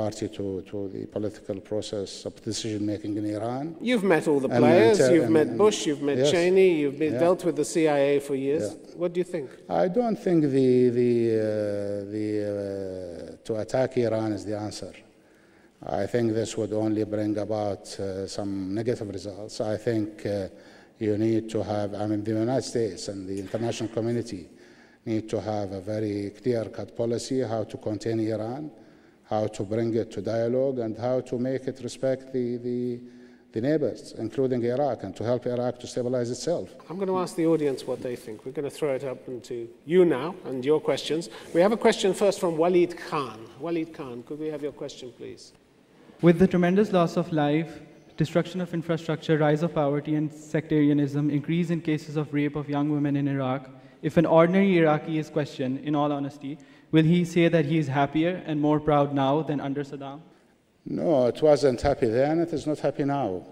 party to the political process of decision-making in Iran. You've met all the players. You've met Bush, you've met Cheney, you've dealt with the CIA for years. What do you think? I don't think to attack Iran is the answer. I think this would only bring about some negative results. I think you need to have, I mean, the United States and the international community need to have a very clear-cut policy how to contain Iran, how to bring it to dialogue, and how to make it respect the neighbors, including Iraq, and to help Iraq to stabilize itself. I'm going to ask the audience what they think. We're going to throw it up into you now and your questions. We have a question first from Walid Khan. Walid Khan, could we have your question, please? With the tremendous loss of life, destruction of infrastructure, rise of poverty and sectarianism, increase in cases of rape of young women in Iraq, if an ordinary Iraqi is questioned, in all honesty, will he say that he is happier and more proud now than under Saddam? No, it wasn't happy then, it is not happy now.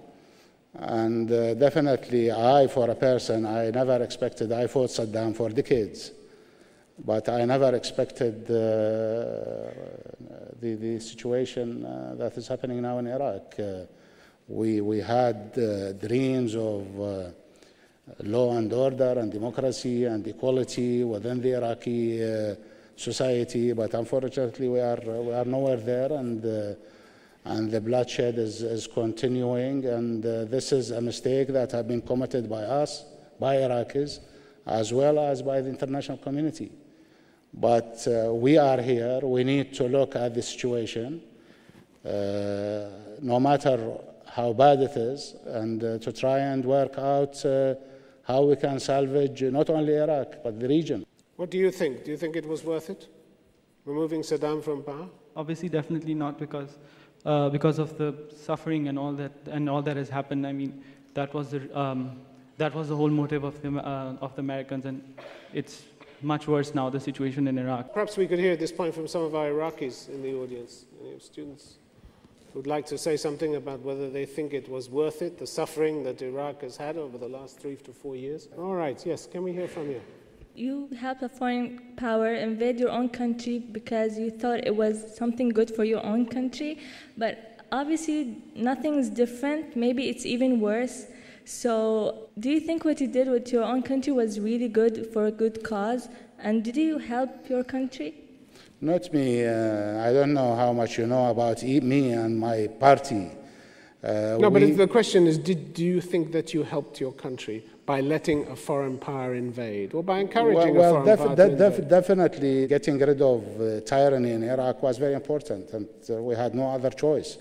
And definitely I, for a person, I never expected, I fought Saddam for decades, but I never expected the situation that is happening now in Iraq. We had dreams of law and order and democracy and equality within the Iraqi society, but unfortunately we are nowhere there, and the bloodshed is continuing, and this is a mistake that has been committed by us, by Iraqis, as well as by the international community. But we are here, we need to look at the situation, no matter how bad it is, and to try and work out how we can salvage not only Iraq, but the region. What do you think? Do you think it was worth it, removing Saddam from power? Obviously, definitely not, because of the suffering and all that has happened. I mean, that was the whole motive of the Americans, and it's much worse now, the situation in Iraq. Perhaps we could hear at this point from some of our Iraqis in the audience, students who would like to say something about whether they think it was worth it, the suffering that Iraq has had over the last 3 to 4 years. All right, yes, can we hear from you? You helped a foreign power invade your own country because you thought it was something good for your own country, but obviously nothing's different. Maybe it's even worse. So do you think what you did with your own country was really good for a good cause? And did you help your country? Not me. I don't know how much you know about me and my party. No, but the question is, do you think that you helped your country by letting a foreign power invade, or by encouraging a foreign power to invade? Definitely getting rid of tyranny in Iraq was very important, and we had no other choice.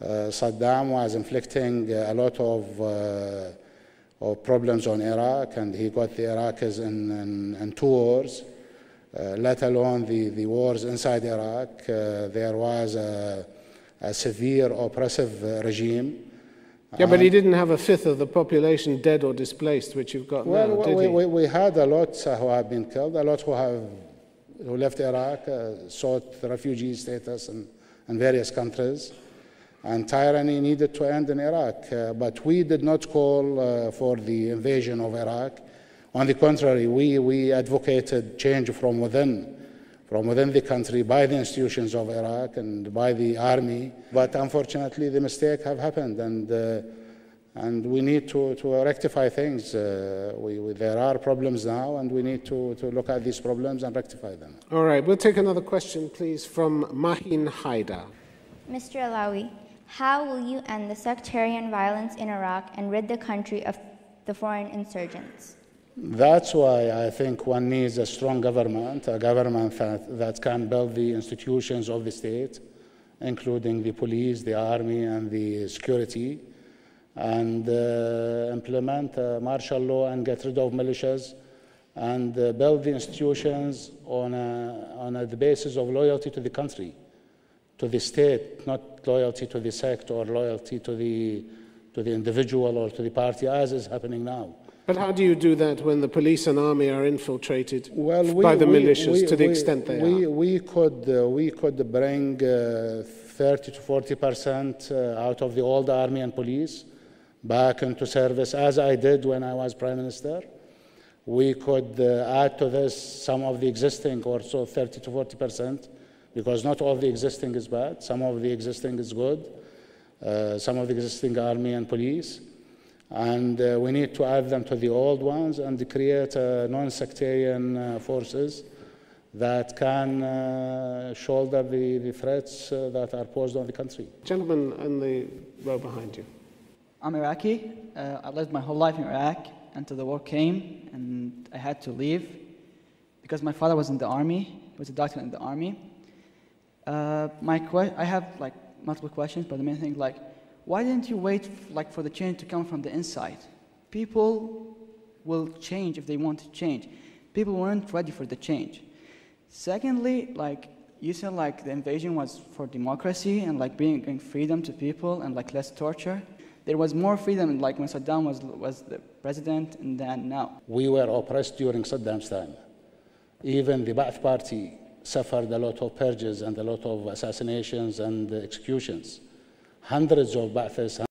Saddam was inflicting a lot of problems on Iraq, and he got the Iraqis in 2 wars, let alone the wars inside Iraq. There was a severe oppressive regime. Yeah, but he didn't have 1/5 of the population dead or displaced, which you've got now, did he? We had a lot who have been killed, a lot who left Iraq, sought refugee status in various countries. And tyranny needed to end in Iraq. But we did not call for the invasion of Iraq. On the contrary, we advocated change from within the country by the institutions of Iraq and by the army. But unfortunately, the mistake have happened, and we need to rectify things. There are problems now, and we need to look at these problems and rectify them. All right, we'll take another question, please, from Mahin Haidar. Mr. Allawi, how will you end the sectarian violence in Iraq and rid the country of the foreign insurgents? That's why I think one needs a strong government, a government that can build the institutions of the state, including the police, the army, and the security, and implement martial law and get rid of militias, and build the institutions on the basis of loyalty to the country, to the state, not loyalty to the sect or loyalty to the individual or to the party, as is happening now. But how do you do that when the police and army are infiltrated by the militias to the extent they are? We could bring 30 to 40% out of the old army and police back into service, as I did when I was Prime Minister. We could add to this some of the existing, also 30 to 40%, because not all the existing is bad. Some of the existing is good. Some of the existing army and police. And we need to add them to the old ones and create non-sectarian forces that can shoulder the threats that are posed on the country. Gentleman in the row behind you. I'm Iraqi. I lived my whole life in Iraq until the war came, and I had to leave because my father was in the army. He was a doctor in the army. I have multiple questions, but the main thing, why didn't you wait for the change to come from the inside? People will change if they want to change. People weren't ready for the change. Secondly, you said the invasion was for democracy and bringing freedom to people and less torture. There was more freedom when Saddam was the president than now. We were oppressed during Saddam's time. Even the Ba'ath Party suffered a lot of purges and a lot of assassinations and executions. Hundreds of Ba'athists,